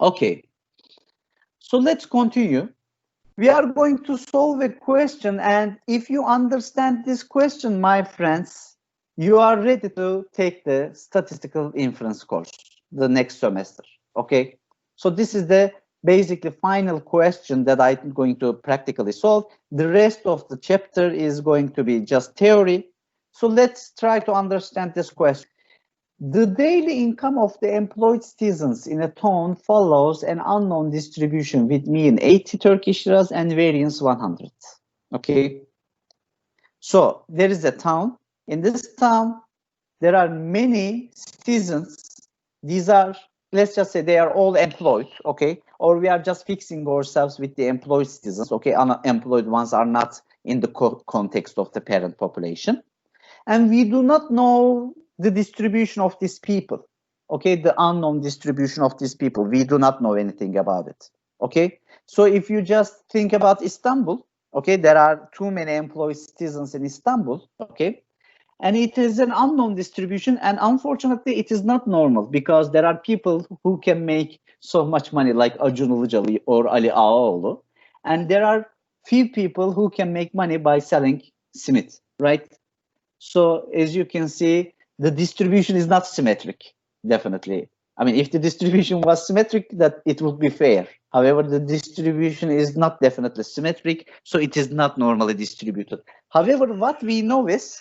Okay. So let's continue. We are going to solve a question, and if you understand this question, my friends, you are ready to take the statistical inference course the next semester. Okay. So this is the basically final question that I'm going to practically solve. The rest of the chapter is going to be just theory. So let's try to understand this question. The daily income of the employed citizens in a town follows an unknown distribution with mean 80 Turkish liras and variance 100. Okay. So there is a town. In this town, there are many citizens. These are, let's just say they are all employed, okay? Or we are just fixing ourselves with the employed citizens, okay? Unemployed ones are not in the context of the parent population. And we do not know the distribution of these people, okay? The unknown distribution of these people. We do not know anything about it, okay? So if you just think about Istanbul, okay, there are too many employed citizens in Istanbul, okay? And it is an unknown distribution, and unfortunately it is not normal because there are people who can make so much money like Acun Ilıcalı or Ali Ağaoğlu, and there are few people who can make money by selling simit, right? So as you can see, the distribution is not symmetric, definitely. I mean, if the distribution was symmetric, that it would be fair. However, the distribution is not definitely symmetric, so it is not normally distributed. However, what we know is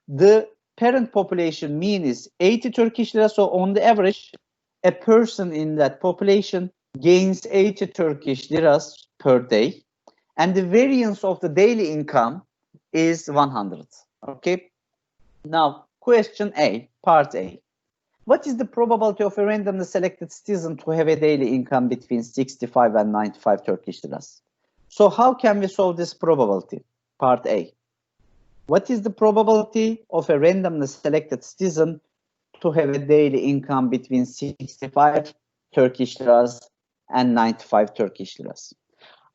the parent population mean is 80 Turkish lira. So on the average, a person in that population gains 80 Turkish liras per day. And the variance of the daily income is 100. Okay. Now, question A, part A. What is the probability of a randomly selected citizen to have a daily income between 65 and 95 Turkish liras? So how can we solve this probability? Part A. What is the probability of a randomly selected citizen to have a daily income between 65 Turkish liras and 95 Turkish liras?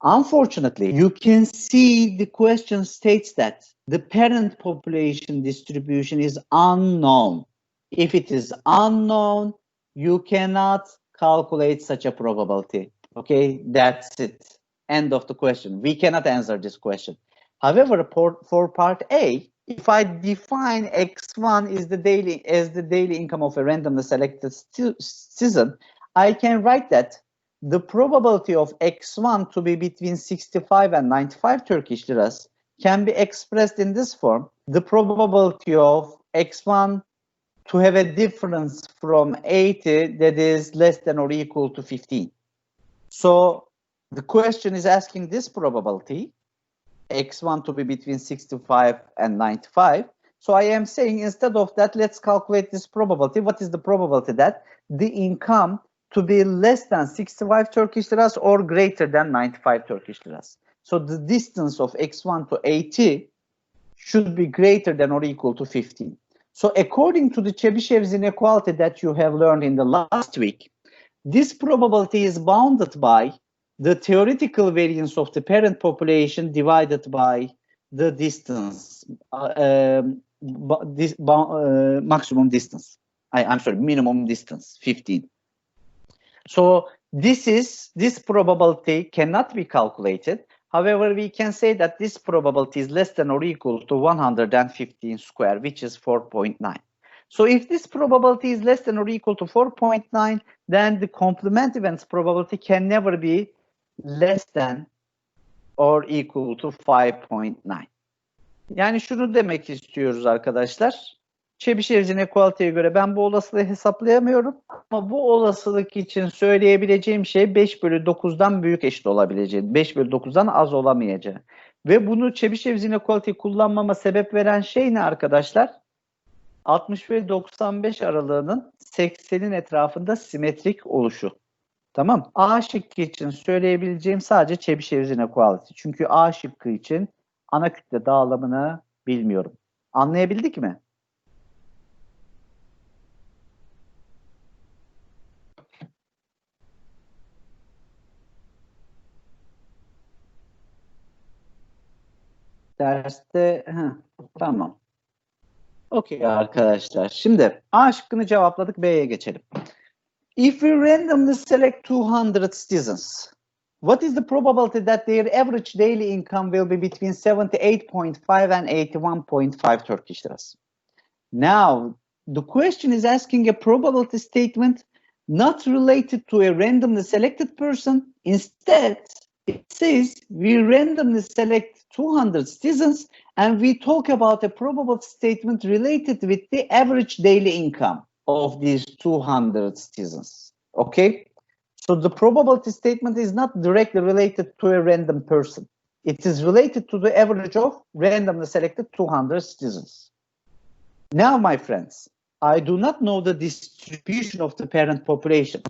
Unfortunately, you can see the question states that the parent population distribution is unknown. If it is unknown, you cannot calculate such a probability. Okay, that's it. End of the question. We cannot answer this question. However, for part A, if I define X1 is the daily income of a randomly selected citizen, I can write that the probability of X1 to be between 65 and 95 Turkish liras can be expressed in this form. The probability of X1 to have a difference from 80 that is less than or equal to 15. So the question is asking this probability, X1 to be between 65 and 95. So I am saying instead of that, let's calculate this probability. What is the probability that the income to be less than 65 Turkish liras or greater than 95 Turkish liras? So the distance of X1 to 80 should be greater than or equal to 15. So according to the Chebyshev's inequality that you have learned in the last week, this probability is bounded by the theoretical variance of the parent population divided by the distance, maximum distance. I'm sorry, minimum distance, 15. So this probability cannot be calculated. However, we can say that this probability is less than or equal to 115 square, which is 4.9. So if this probability is less than or equal to 4.9, then the complement events probability can never be less than or equal to 5.9. Yani şunu demek istiyoruz arkadaşlar. Chebyshev's inequality'ye göre ben bu olasılığı hesaplayamıyorum. Ama bu olasılık için söyleyebileceğim şey 5 bölü 9'dan büyük eşit olabileceği, 5 bölü 9'dan az olamayacağı. Ve bunu Chebyshev's inequality'yi kullanmama sebep veren şey ne arkadaşlar? 60 ve 95 aralığının 80'in etrafında simetrik oluşu. Tamam. A şıkkı için söyleyebileceğim sadece Chebyshev's inequality. Çünkü A şıkkı için ana kütle dağılımını bilmiyorum. Anlayabildik mi? Derste tamam. Okey arkadaşlar. Şimdi A şıkkını cevapladık. B'ye geçelim. If we randomly select 200 citizens, what is the probability that their average daily income will be between 78.5 and 81.5 Turkish liras? Now, the question is asking a probability statement not related to a randomly selected person. Instead, it says we randomly select 200 citizens and we talk about a probability statement related with the average daily income of these 200 citizens. Okay? So the probability statement is not directly related to a random person. It is related to the average of randomly selected 200 citizens. Now, my friends, I do not know the distribution of the parent population.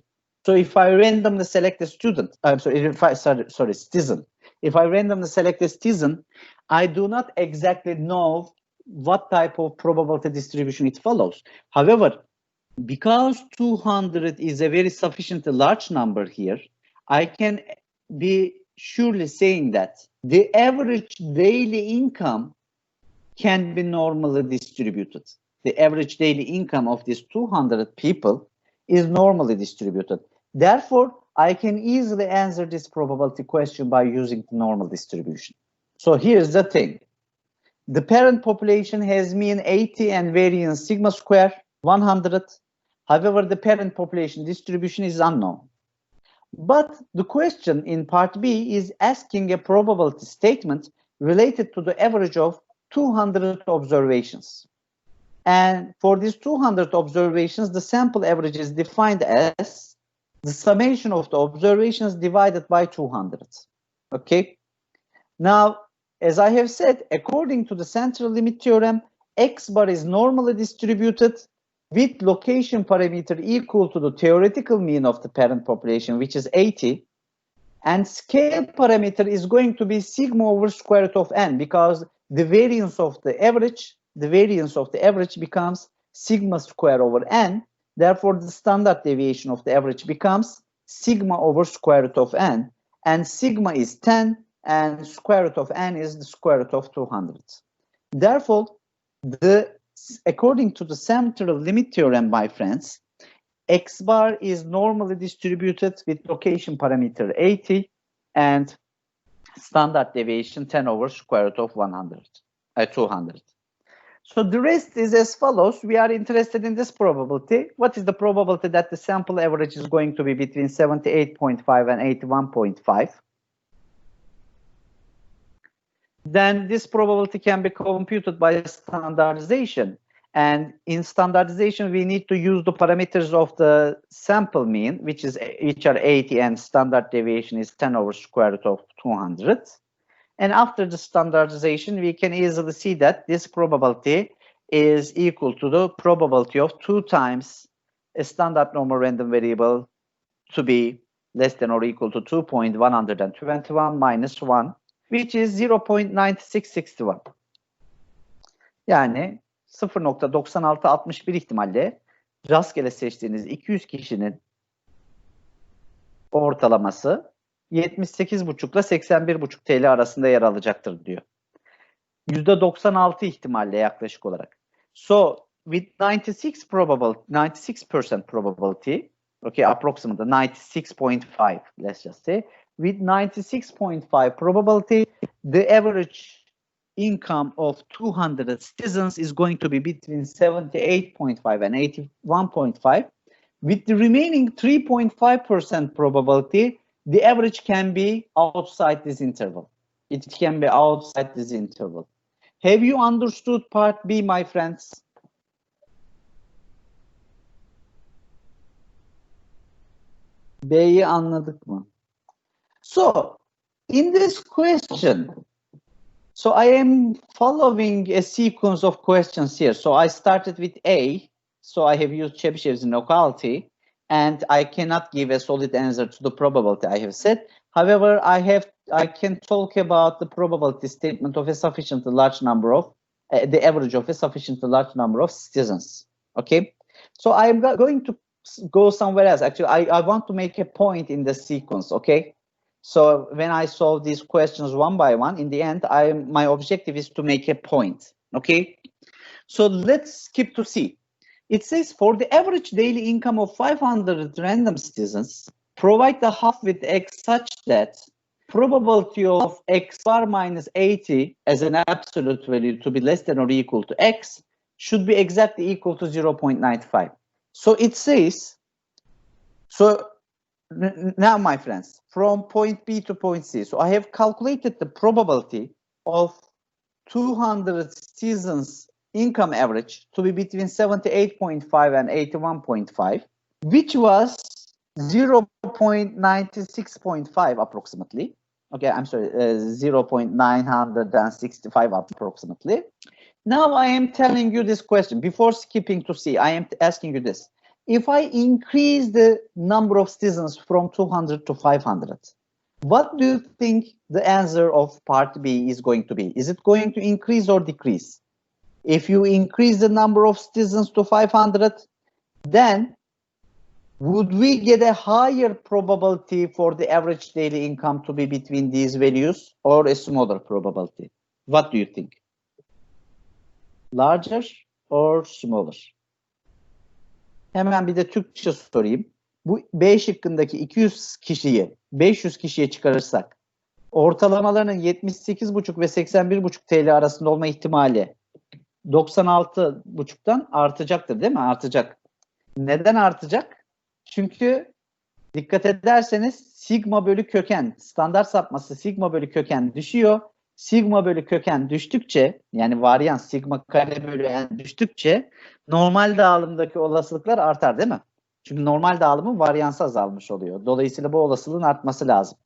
So if I randomly select a student, citizen. If I randomly select a citizen, I do not exactly know what type of probability distribution it follows. However, because 200 is a very sufficiently large number here, I can be surely saying that the average daily income can be normally distributed. The average daily income of these 200 people is normally distributed. Therefore, I can easily answer this probability question by using the normal distribution. So here's the thing. The parent population has mean 80 and variance sigma square 100. However, the parent population distribution is unknown. But the question in part B is asking a probability statement related to the average of 200 observations. And for these 200 observations, the sample average is defined as the summation of the observations divided by 200. Okay. Now, as I have said, according to the central limit theorem, X bar is normally distributed with location parameter equal to the theoretical mean of the parent population, which is 80. And scale parameter is going to be sigma over square root of n, because the variance of the average becomes sigma square over n. Therefore, the standard deviation of the average becomes sigma over square root of n. And sigma is 10, and square root of n is the square root of 200. Therefore, according to the central limit theorem, my friends, X bar is normally distributed with location parameter 80 and standard deviation 10 over square root of 200. So the rest is as follows. We are interested in this probability. What is the probability that the sample average is going to be between 78.5 and 81.5? Then this probability can be computed by standardization. And in standardization, we need to use the parameters of the sample mean, which are 80, and standard deviation is 10 over square root of 200. And after the standardization, we can easily see that this probability is equal to the probability of 2 times a standard normal random variable to be less than or equal to 2.121 minus 1, which is 0.9661. Yani 0.9661 ihtimalle rastgele seçtiğiniz 200 kişinin ortalaması 78,5 ile 81,5 TL arasında yer alacaktır diyor. %96 ihtimalle yaklaşık olarak. So with 96% probability, okay, approximately 96.5, let's just say, with 96.5 probability, the average income of 200 citizens is going to be between 78.5 and 81.5. With the remaining 3.5% probability, the average can be outside this interval. It can be outside this interval. Have you understood part B, my friends? B'yi anladık mı? So, in this question, so I am following a sequence of questions here. So I started with A. So I have used Chebyshev's inequality, and I cannot give a solid answer to the probability I have said. However, I can talk about the probability statement of a sufficiently large number of the average of a sufficiently large number of citizens. Okay, so I am going to go somewhere else. Actually, I want to make a point in the sequence. Okay. So when I solve these questions one by one, in the end, my objective is to make a point. Okay. So let's skip to C. It says for the average daily income of 500 random citizens, provide the half with x such that probability of x bar minus 80 as an absolute value to be less than or equal to x should be exactly equal to 0.95. So it says, so now my friends, from point B to point C, so I have calculated the probability of 200 citizens income average to be between 78.5 and 81.5, which was 0.96.5 approximately. Okay, I'm sorry, 0.965 approximately. Now I am telling you this question. Before skipping to C, I am asking you this. If I increase the number of citizens from 200 to 500, what do you think the answer of part B is going to be? Is it going to increase or decrease? If you increase the number of citizens to 500, then would we get a higher probability for the average daily income to be between these values or a smaller probability? What do you think? Larger or smaller? Hemen bir de Türkçe sorayım. Bu B şıkkındaki 200 kişiyi 500 kişiye çıkarırsak ortalamalarının 78,5 ve 81,5 TL arasında olma ihtimali 96,5'tan artacaktır değil mi? Artacak. Neden artacak? Çünkü dikkat ederseniz sigma bölü köken, standart sapması sigma bölü köken düşüyor. Sigma bölü köken düştükçe, yani varyans sigma kare bölü n düştükçe normal dağılımdaki olasılıklar artar değil mi? Çünkü normal dağılımın varyansı azalmış oluyor. Dolayısıyla bu olasılığın artması lazım.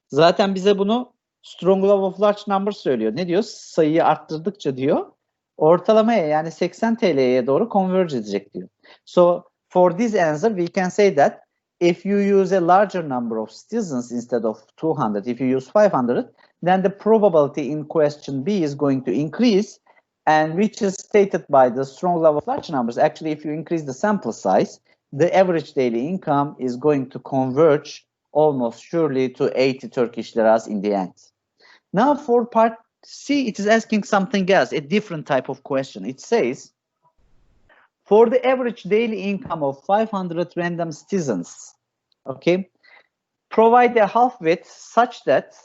Zaten bize bunu Strong Law of Large Numbers söylüyor. Ne diyor? Sayıyı arttırdıkça diyor, ortalamaya yani 80 TL'ye doğru converge edecek diyor. So for this answer we can say that if you use a larger number of citizens instead of 200, if you use 500, then the probability in question B is going to increase, and which is stated by the strong law of large numbers. Actually, if you increase the sample size, the average daily income is going to converge almost surely to 80 Turkish liras in the end. Now for part C, it is asking something else, a different type of question. It says, for the average daily income of 500 random citizens, okay, provide a half width such that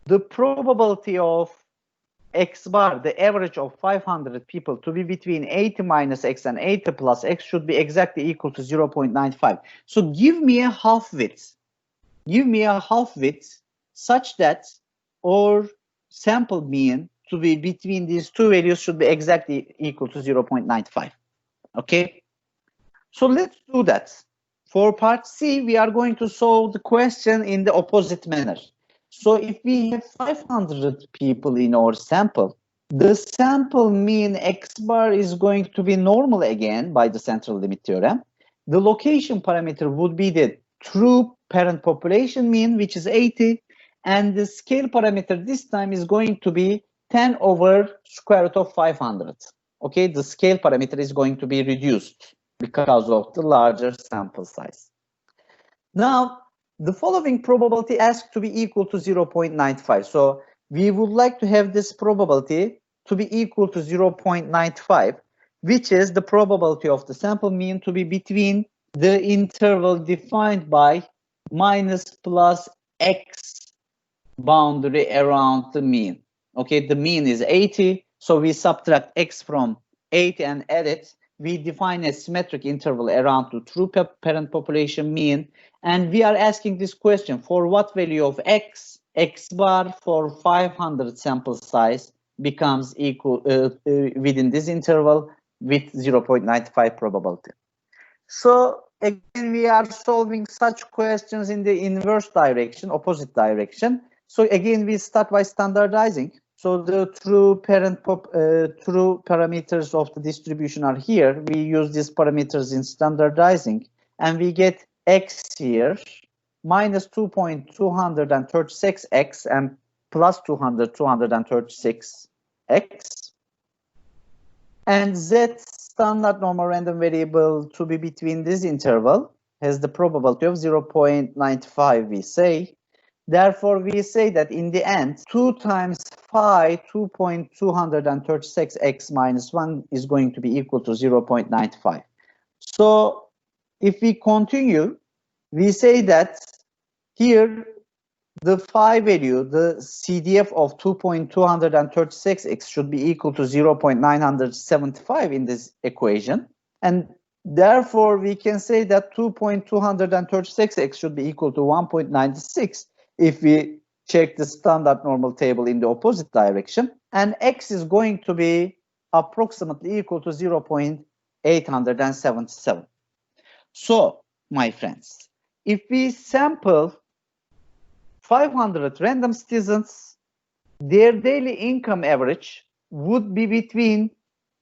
the probability of x bar, the average of 500 people, to be between 80 minus x and 80 plus x should be exactly equal to 0.95. So give me a half width. Give me a half width such that our sample mean to be between these two values should be exactly equal to 0.95. Okay, so let's do that. For part C, we are going to solve the question in the opposite manner. So if we have 500 people in our sample, the sample mean x bar is going to be normal again by the central limit theorem. The location parameter would be the true parent population mean, which is 80, and the scale parameter this time is going to be 10 over square root of 500. Okay, the scale parameter is going to be reduced because of the larger sample size. Now, the following probability asked to be equal to 0.95. So we would like to have this probability to be equal to 0.95, which is the probability of the sample mean to be between the interval defined by minus plus x boundary around the mean. Okay, the mean is 80, so we subtract x from 80 and add it. We define a symmetric interval around the true parent population mean, and we are asking this question: for what value of x, x bar for 500 sample size becomes equal within this interval with 0.95 probability. So again, we are solving such questions in the inverse direction, opposite direction. So again, we start by standardizing. So the true parameters of the distribution are here. We use these parameters in standardizing, and we get x here minus 2.236x and plus 236x, and z standard normal random variable to be between this interval has the probability of 0.95, we say. Therefore, we say that in the end, 2 times phi 2.236x minus 1 is going to be equal to 0.95. So if we continue, we say that here the phi value, the CDF of 2.236x should be equal to 0.975 in this equation. And therefore, we can say that 2.236x should be equal to 1.96 if we check the standard normal table in the opposite direction. And x is going to be approximately equal to 0.877. So, my friends, if we sample 500 random citizens, their daily income average would be between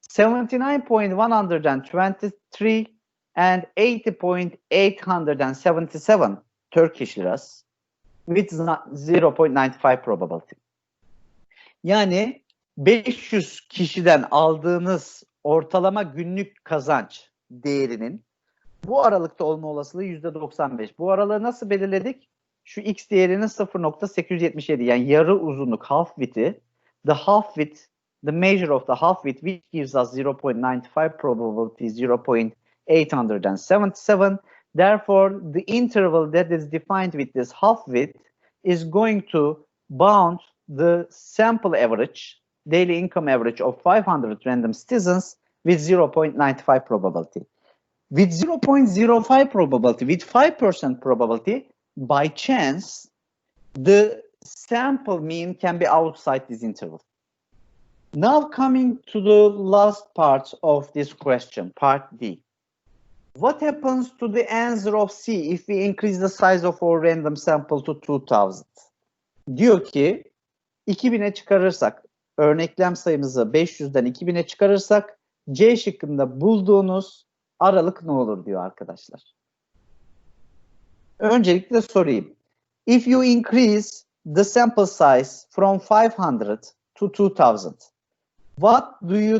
79.123 and 80.877 Turkish liras with 0.95 probability. Yani 500 kişiden aldığınız ortalama günlük kazanç değerinin bu aralıkta olma olasılığı %95. Bu aralığı nasıl belirledik? Şu x değerinin 0.877, yani yarı uzunluk, half width'i, the measure of the half width, which gives us 0.95 probability, 0.877. Therefore, the interval that is defined with this half width is going to bound the sample average, daily income average of 500 random citizens with 0.95 probability. With 0.05 probability, with 5% probability, by chance, the sample mean can be outside this interval. Now coming to the last part of this question, part D. What happens to the answer of C if we increase the size of our random sample to 2000? Diyor ki 2000'e çıkarırsak, örneklem sayımızı 500'den 2000'e çıkarırsak C şıkkında bulduğunuz aralık ne olur diyor arkadaşlar. Öncelikle sorayım. If you increase the sample size from 500 to 2000, what do you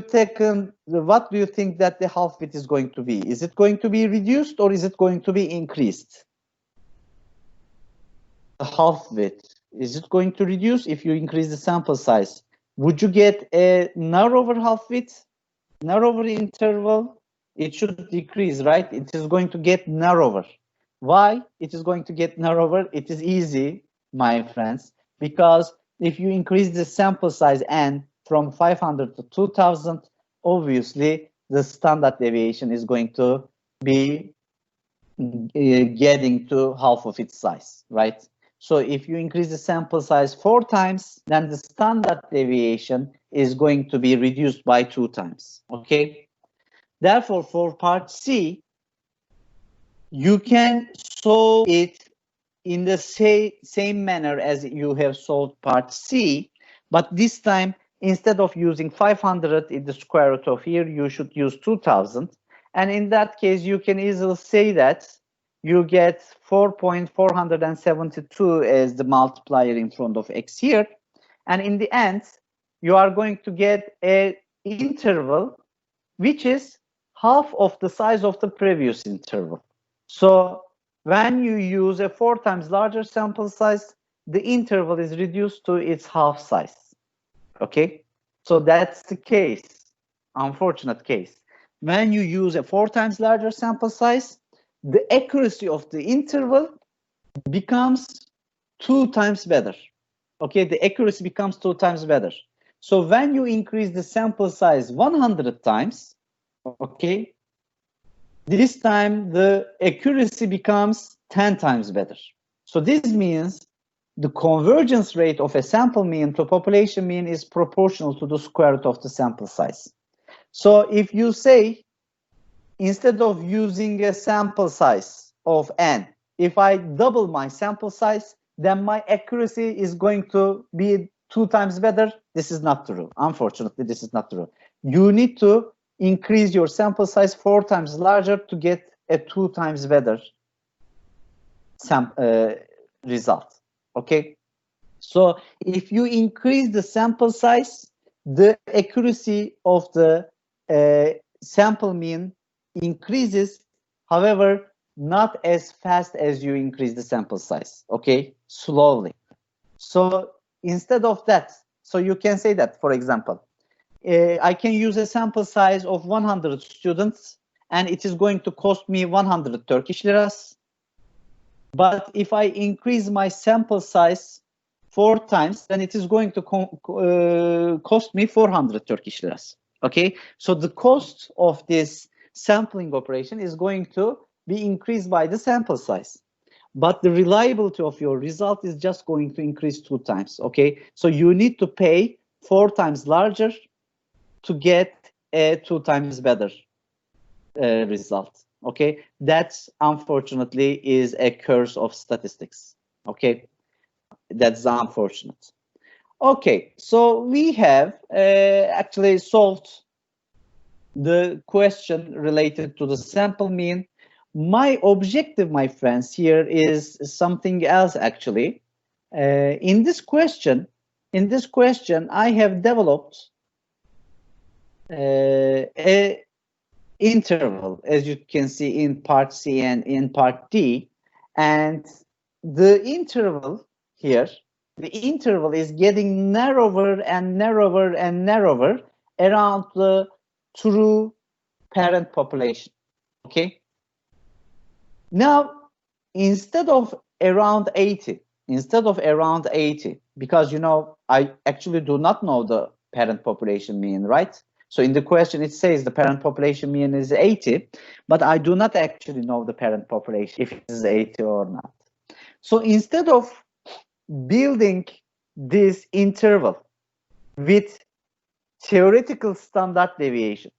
think that the half width is going to be? Is it going to be reduced or is it going to be increased? The half width, is it going to reduce if you increase the sample size? Would you get a narrower half width, narrower interval? It should decrease, right? It is going to get narrower. Why it is going to get narrower? It is easy, my friends, because if you increase the sample size n from 500 to 2000, obviously the standard deviation is going to be getting to half of its size, right? So if you increase the sample size 4 times, then the standard deviation is going to be reduced by 2 times, okay? Therefore, for part C, you can solve it in the same manner as you have solved part C, but this time, instead of using 500 in the square root of here, you should use 2000. And in that case, you can easily say that you get 4.472 as the multiplier in front of x here. And in the end, you are going to get an interval which is half of the size of the previous interval. So when you use a 4 times larger sample size, the interval is reduced to its half size. Okay, so that's the case, unfortunate case. When you use a 4 times larger sample size, the accuracy of the interval becomes 2 times better. Okay, the accuracy becomes 2 times better. So when you increase the sample size 100 times, okay, this time the accuracy becomes 10 times better. So this means the convergence rate of a sample mean to population mean is proportional to the square root of the sample size. So if you say, instead of using a sample size of n, if I double my sample size, then my accuracy is going to be 2 times better. This is not true. Unfortunately, this is not true. You need to increase your sample size 4 times larger to get a 2 times better result. Okay, so if you increase the sample size, the accuracy of the sample mean increases, however, not as fast as you increase the sample size, okay, slowly. So instead of that, so you can say that, for example, I can use a sample size of 100 students and it is going to cost me 100 Turkish liras. But if I increase my sample size 4 times, then it is going to cost me 400 Turkish liras. Okay, so the cost of this sampling operation is going to be increased by the sample size. But the reliability of your result is just going to increase 2 times. Okay, so you need to pay 4 times larger to get a 2 times better result. Okay, that's unfortunately is a curse of statistics. Okay, that's unfortunate. Okay, so we have actually solved the question related to the sample mean. My objective, my friends, here is something else actually. In this question, I have developed a interval, as you can see in part C and in part D, and the interval here, the interval is getting narrower and narrower and narrower around the true parent population. Okay. Now, instead of around 80, because you know, I actually do not know the parent population mean, right? So in the question, it says the parent population mean is 80, but I do not actually know the parent population, if it is 80 or not. So instead of building this interval with theoretical standard deviation,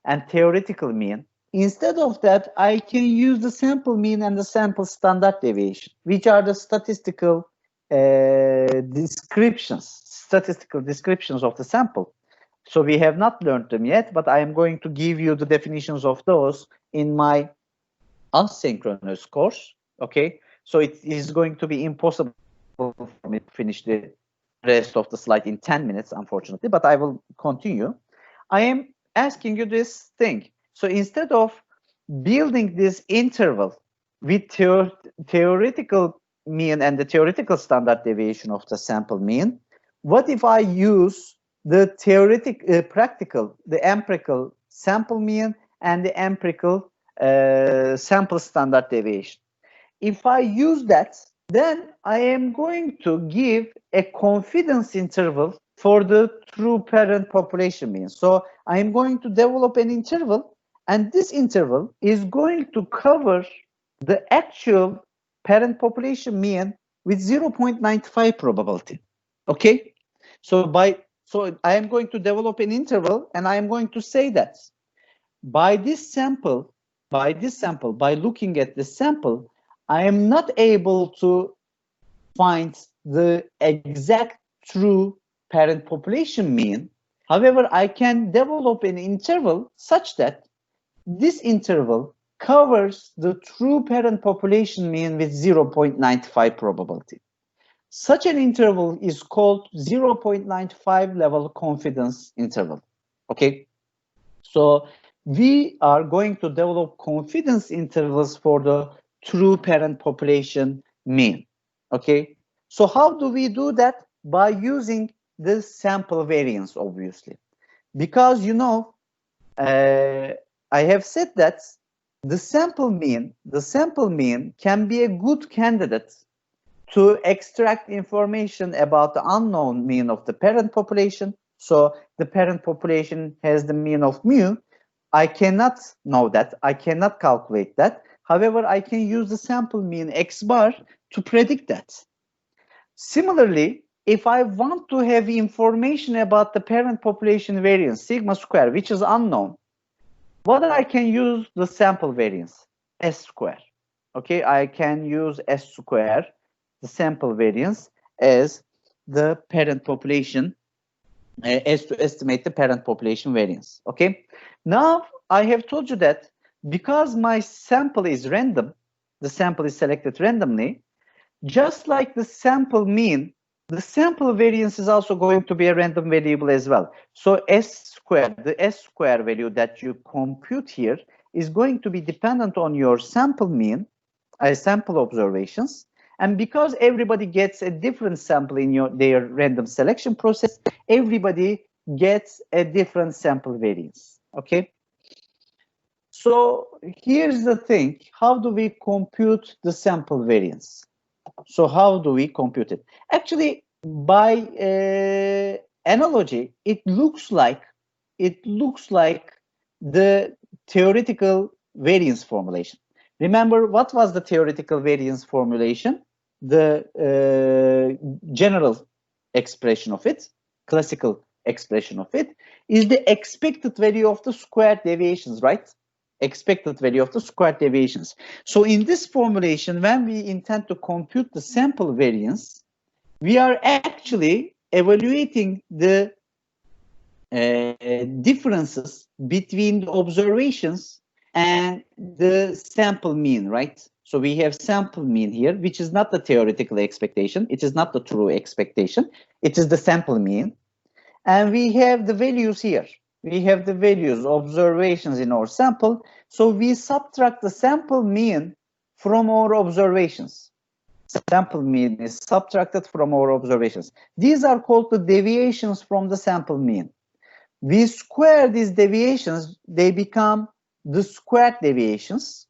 and theoretical mean, instead of that, I can use the sample mean and the sample standard deviation, which are the statistical descriptions of the sample. So we have not learned them yet, but I am going to give you the definitions of those in my asynchronous course. Okay, so it is going to be impossible for me to finish the rest of the slide in 10 minutes, unfortunately, but I will continue. I am asking you this thing. So instead of building this interval with theoretical mean and the theoretical standard deviation of the sample mean, what if I use the empirical sample mean and the empirical sample standard deviation? If I use that, then I am going to give a confidence interval for the true parent population mean. So I am going to develop an interval, and this interval is going to cover the actual parent population mean with 0.95 probability. Okay, so I am going to develop an interval, and I am going to say that by looking at this sample, I am not able to find the exact true parent population mean. However, I can develop an interval such that this interval covers the true parent population mean with 0.95 probability. Such an interval is called 0.95 level confidence interval. Okay, so we are going to develop confidence intervals for the true parent population mean. Okay, so how do we do that? By using the sample variance, obviously, because you know, I have said that the sample mean can be a good candidate to extract information about the unknown mean of the parent population. So the parent population has the mean of mu. I cannot know that. I cannot calculate that. However, I can use the sample mean x bar to predict that. Similarly, if I want to have information about the parent population variance, sigma square, which is unknown, what I can use the sample variance, S square. Okay, I can use S square, the sample variance, as the parent population, as to estimate the parent population variance. Okay, now I have told you that because my sample is random, the sample is selected randomly, just like the sample mean, the sample variance is also going to be a random variable as well. So S square, the S square value that you compute here is going to be dependent on your sample mean, sample observations. And because everybody gets a different sample in their random selection process, everybody gets a different sample variance. Okay. So here's the thing, how do we compute the sample variance? So how do we compute it? Actually, by analogy, it looks like the theoretical variance formulation. Remember, what was the theoretical variance formulation? The general expression of it, classical expression of it, is the expected value of the squared deviations, right? Expected value of the squared deviations. So in this formulation, when we intend to compute the sample variance, we are actually evaluating the differences between the observations and the sample mean, right? So we have sample mean here, which is not the theoretical expectation. It is not the true expectation. It is the sample mean. And we have the values here. We have the values, observations in our sample. So we subtract the sample mean from our observations. Sample mean is subtracted from our observations. These are called the deviations from the sample mean. We square these deviations, they become the squared deviations.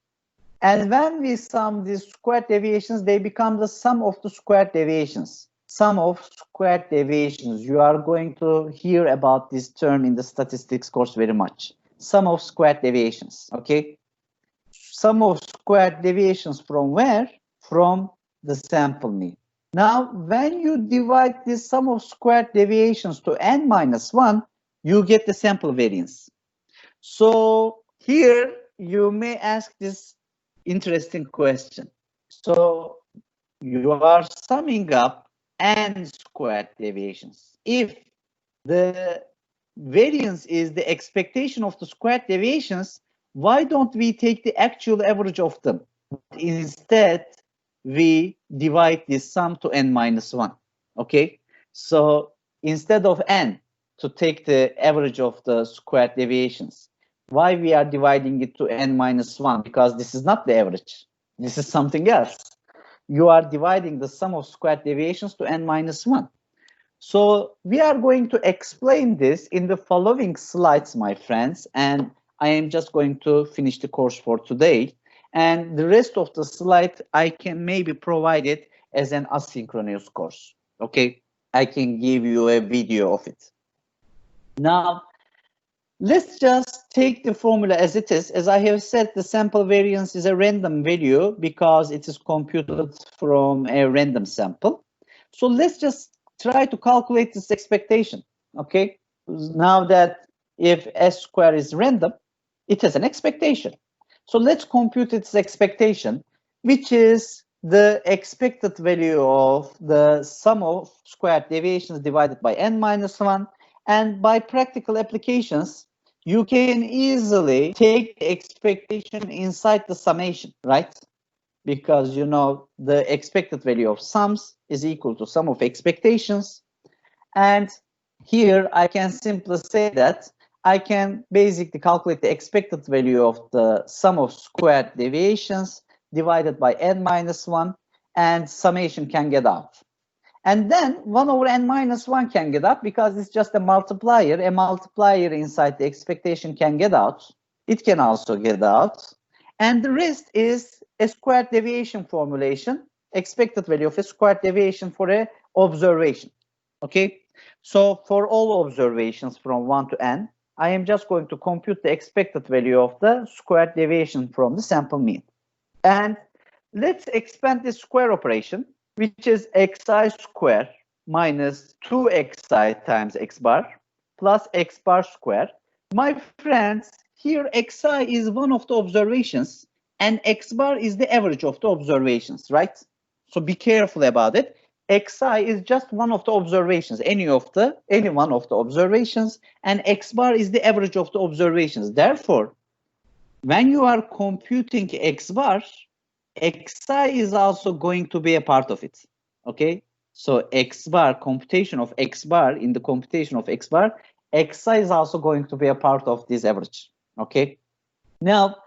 And when we sum these squared deviations, they become the sum of the squared deviations. Sum of squared deviations. You are going to hear about this term in the statistics course very much. Sum of squared deviations, okay? Sum of squared deviations from where? From the sample mean. Now, when you divide this sum of squared deviations to n minus 1, you get the sample variance. So here you may ask this interesting question. So you are summing up n squared deviations. If the variance is the expectation of the squared deviations, why don't we take the actual average of them? Instead, we divide this sum to n minus 1. Okay, so instead of n, to take the average of the squared deviations, why we are dividing it to n minus 1? Because this is not the average. This is something else. You are dividing the sum of squared deviations to n minus 1. So we are going to explain this in the following slides, my friends, and I am just going to finish the course for today. And the rest of the slide, I can maybe provide it as an asynchronous course. Okay, I can give you a video of it. Now, let's just take the formula as it is. As I have said, the sample variance is a random value because it is computed from a random sample. So let's just try to calculate this expectation, okay? Now that if S square is random, it has an expectation. So let's compute its expectation, which is the expected value of the sum of squared deviations divided by n minus 1. And by practical applications, you can easily take the expectation inside the summation, right? Because you know the expected value of sums is equal to sum of expectations. And here I can simply say that I can basically calculate the expected value of the sum of squared deviations divided by n minus 1, and summation can get out. And then 1 over n minus 1 can get out because it's just a multiplier. A multiplier inside the expectation can get out. It can also get out. And the rest is a squared deviation formulation, expected value of a squared deviation for a observation. Okay, so for all observations from 1 to n, I am just going to compute the expected value of the squared deviation from the sample mean. And let's expand this square operation, which is xi square minus 2xi times x bar plus x bar square. My friends, here xi is one of the observations and x bar is the average of the observations, right? So be careful about it. Xi is just one of the observations, any one of the observations, and x bar is the average of the observations. Therefore, when you are computing x bar, xi is also going to be a part of it. Okay, so x bar, computation of x bar, in the computation of x bar, xi is also going to be a part of this average. Okay, now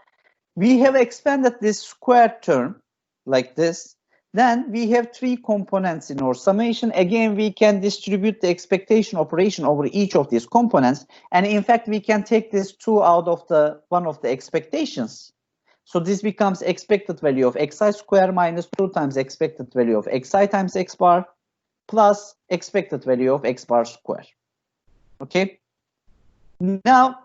we have expanded this square term like this. then we have three components in our summation. Again, we can distribute the expectation operation over each of these components. And in fact, we can take this 2 out of the one of the expectations. So this becomes expected value of xi square minus 2 times expected value of xi times x bar plus expected value of x bar square. Okay. Now,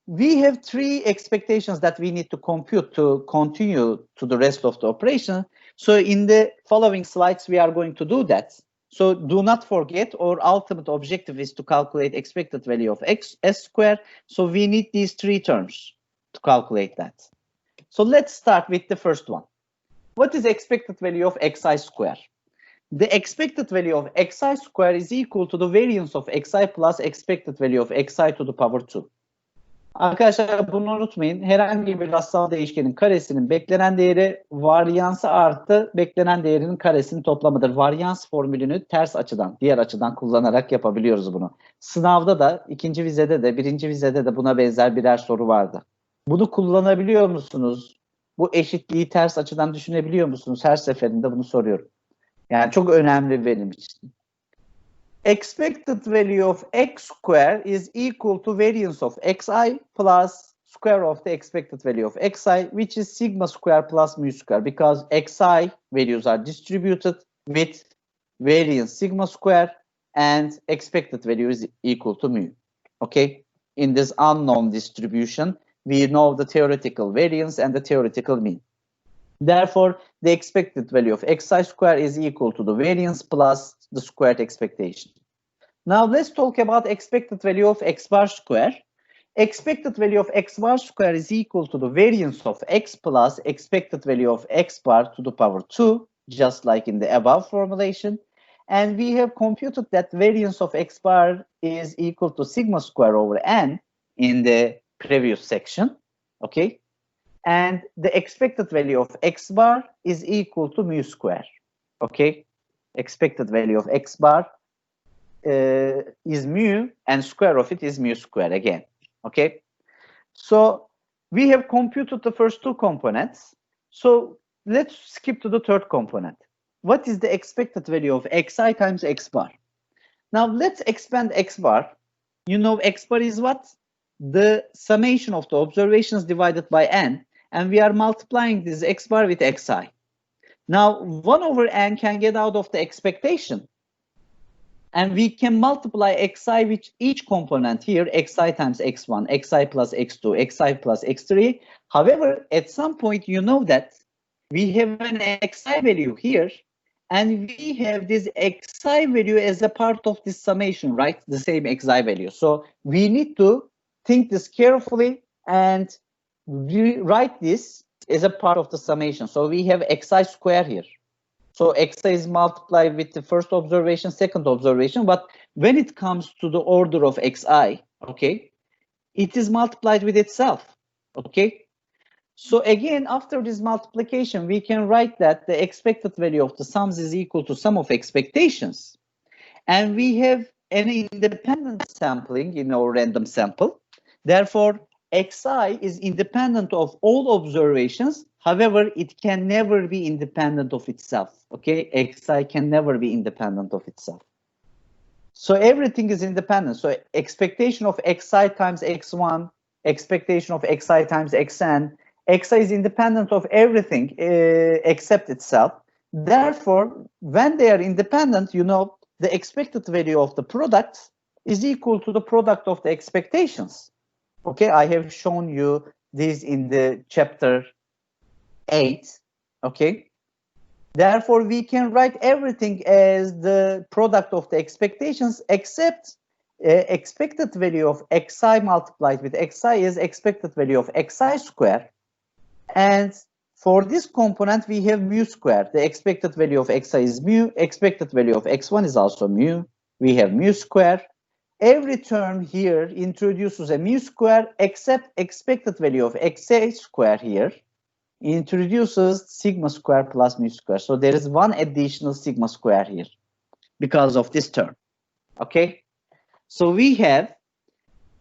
we have three expectations that we need to compute to continue to the rest of the operation. So in the following slides, we are going to do that. So do not forget, our ultimate objective is to calculate expected value of s square. So we need these three terms to calculate that. So let's start with the first one. What is expected value of xi square? The expected value of xi square is equal to the variance of xi plus expected value of xi to the power 2. Arkadaşlar bunu unutmayın. Herhangi bir rastsal değişkenin karesinin beklenen değeri varyansı artı beklenen değerinin karesinin toplamıdır. Varyans formülünü ters açıdan, diğer açıdan kullanarak yapabiliyoruz bunu. Sınavda da, ikinci vizede de, birinci vizede de buna benzer birer soru vardı. Bunu kullanabiliyor musunuz? Bu eşitliği ters açıdan düşünebiliyor musunuz? Her seferinde bunu soruyorum. Yani çok önemli benim için. Expected value of x square is equal to variance of xi plus square of the expected value of xi, which is sigma square plus mu square, because xi values are distributed with variance sigma square and expected value is equal to mu. Okay, in this unknown distribution, we know the theoretical variance and the theoretical mean. Therefore, the expected value of xi square is equal to the variance plus the squared expectation. Now let's talk about expected value of x bar square. Expected value of x bar square is equal to the variance of x plus expected value of x bar to the power 2, just like in the above formulation. And we have computed that variance of x bar is equal to sigma square over n in the previous section. Okay. And the expected value of x bar is equal to mu square. Okay, expected value of x bar is mu, and square of it is mu square again. Okay, so we have computed the first two components. So let's skip to the third component. What is the expected value of xi times x bar? Now let's expand x bar. You know x bar is what? The summation of the observations divided by n. And we are multiplying this x bar with xi. Now, 1 over n can get out of the expectation. And we can multiply xi with each component here, xi times x1, xi plus x2, xi plus x3. However, at some point, you know that we have an xi value here, and we have this xi value as a part of this summation, right? The same xi value. So we need to think this carefully and rewrite this as a part of the summation. So we have xi square here. So xi is multiplied with the first observation, second observation. But when it comes to the order of xi, okay, it is multiplied with itself. Okay. So again, after this multiplication, we can write that the expected value of the sums is equal to sum of expectations. And we have an independent sampling in our random sample. Therefore, xi is independent of all observations. However, it can never be independent of itself. Okay, xi can never be independent of itself. So everything is independent. So expectation of xi times x1, expectation of xi times xn, xi is independent of everything except itself. Therefore, when they are independent, you know, the expected value of the product is equal to the product of the expectations. Okay, I have shown you this in the chapter 8. Okay, therefore we can write everything as the product of the expectations except expected value of xi multiplied with xi is expected value of xi square. And for this component, we have mu square. The expected value of xi is mu. Expected value of x1 is also mu. We have mu square. Every term here introduces a mu square, except expected value of xi square here introduces sigma square plus mu square. So there is one additional sigma square here because of this term. Okay. So we have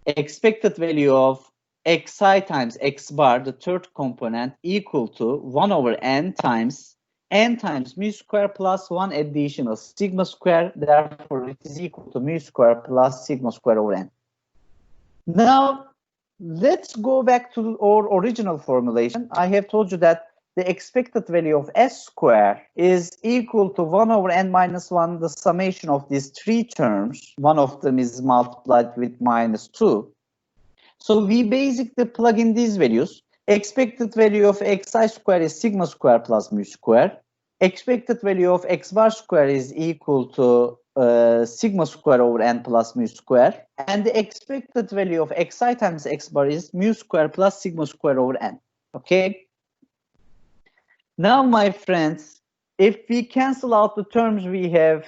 expected value of xi times x bar, the third component, equal to 1 over n times n times mu square plus 1 additional sigma square. Therefore, it is equal to mu square plus sigma square over n. Now, let's go back to our original formulation. I have told you that the expected value of s square is equal to 1 over n minus 1, the summation of these three terms. One of them is multiplied with minus 2. So we basically plug in these values. Expected value of xi square is sigma square plus mu square. Expected value of x bar square is equal to sigma square over n plus mu square. And the expected value of xi times x bar is mu square plus sigma square over n. Okay? Now, my friends, if we cancel out the terms we have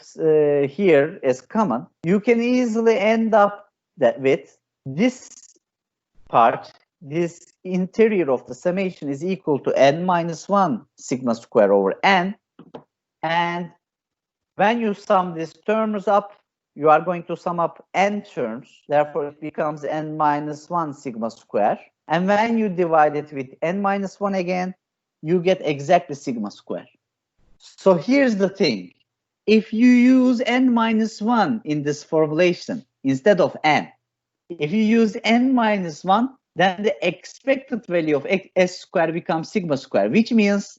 here as common, you can easily end up with this part, this interior of the summation is equal to n minus 1 sigma square over n. And when you sum these terms up, you are going to sum up n terms. Therefore, it becomes n minus 1 sigma square. And when you divide it with n minus 1 again, you get exactly sigma square. So here's the thing. If you use n minus 1 in this formulation instead of n, if you use n minus 1, then the expected value of s square becomes sigma square, which means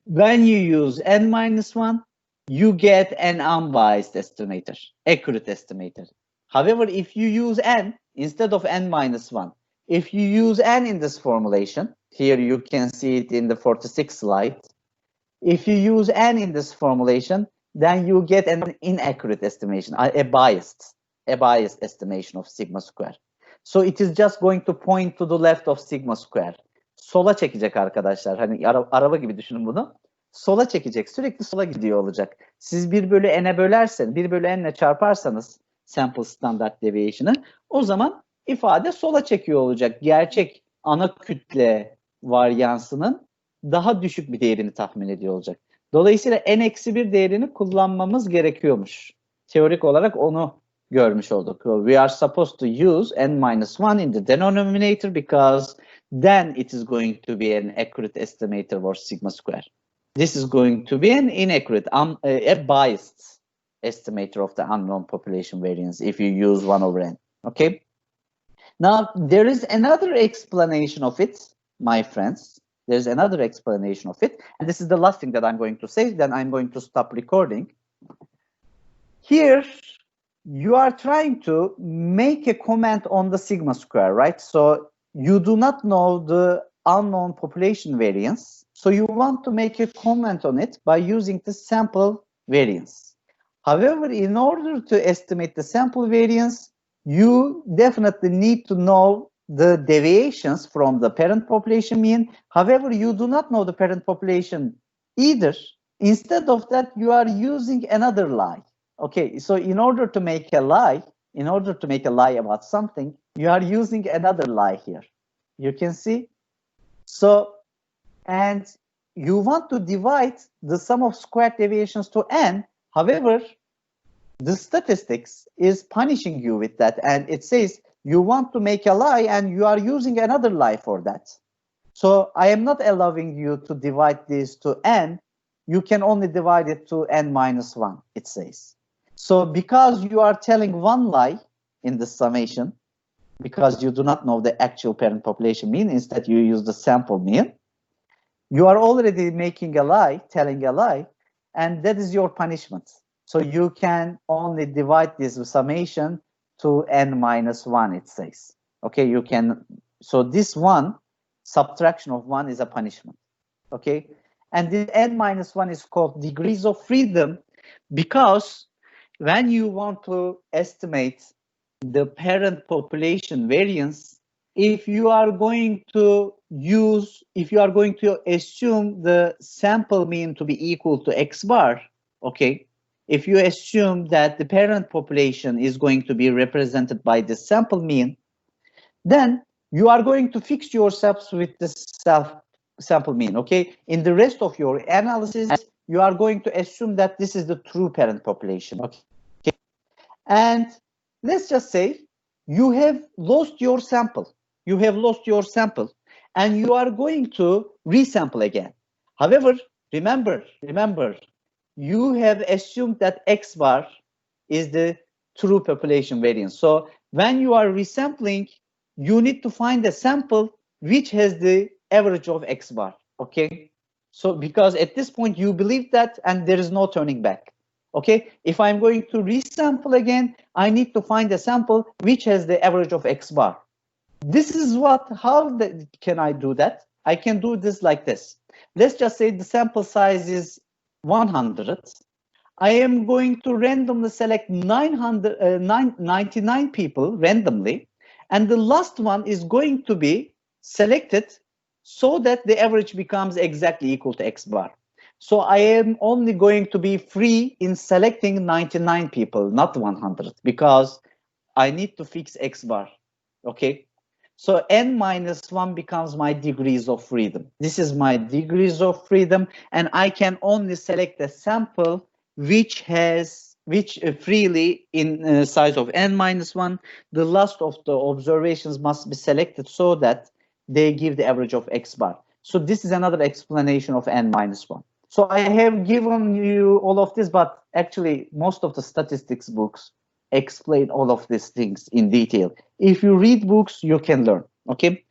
when you use n minus 1, you get an unbiased estimator, accurate estimator. However, if you use n instead of n minus 1, if you use n in this formulation, here you can see it in the 46th slide. If you use n in this formulation, then you get an inaccurate estimation, a biased estimation of sigma square. So it is just going to point to the left of sigma square. Sola çekecek arkadaşlar. Hani araba gibi düşünün bunu. Sola çekecek. Sürekli sola gidiyor olacak. Siz 1 bölü n'e bölerseniz, 1 bölü n'le çarparsanız sample standard deviation'ı, o zaman ifade sola çekiyor olacak. Gerçek ana kütle varyansının daha düşük bir değerini tahmin ediyor olacak. Dolayısıyla n-1 değerini kullanmamız gerekiyormuş. Teorik olarak onu görmüş olduk. We are supposed to use n-1 in the denominator because then it is going to be an accurate estimator for sigma square. This is going to be an inaccurate, a biased estimator of the unknown population variance if you use 1 over n. Okay? Now, there is another explanation of it, my friends. There's another explanation of it. And this is the last thing that I'm going to say. Then I'm going to stop recording. Here, you are trying to make a comment on the sigma square, right? So you do not know the unknown population variance. So you want to make a comment on it by using the sample variance. However, in order to estimate the sample variance, you definitely need to know the deviations from the parent population mean. However, you do not know the parent population either. Instead of that, you are using another lie. Okay, so in order to make a lie about something, you are using another lie here. You can see? So, and you want to divide the sum of squared deviations to n. However, the statistics is punishing you with that, and it says you want to make a lie and you are using another lie for that. So I am not allowing you to divide this to n. You can only divide it to n minus 1, it says. So because you are telling one lie in the summation, because you do not know the actual parent population mean, instead you use the sample mean, you are already making a lie, telling a lie, and that is your punishment. So you can only divide this summation to n minus 1, it says. Okay, you can, so this one, subtraction of 1 is a punishment. Okay, and the n minus 1 is called degrees of freedom because when you want to estimate the parent population variance, if you are going to assume the sample mean to be equal to x bar, okay, if you assume that the parent population is going to be represented by the sample mean, then you are going to fix yourselves with the sample mean, okay? In the rest of your analysis, you are going to assume that this is the true parent population, okay? And let's just say you have lost your sample. You have lost your sample and you are going to resample again. However, remember, you have assumed that X bar is the true population variance. So when you are resampling, you need to find a sample which has the average of X bar, okay? So because at this point you believe that and there is no turning back, okay? If I'm going to resample again, I need to find a sample which has the average of X bar. This is how can I do that? I can do this like this. Let's just say the sample size is 100. I am going to randomly select 99 people randomly, and the last one is going to be selected so that the average becomes exactly equal to X bar. So I am only going to be free in selecting 99 people, not 100, because I need to fix X bar, okay? So n minus 1 becomes my degrees of freedom. This is my degrees of freedom, and I can only select a sample which freely in size of n minus 1. The last of the observations must be selected so that they give the average of X bar. So this is another explanation of n minus 1. So I have given you all of this, but actually most of the statistics books explain all of these things in detail. If you read books, you can learn, okay?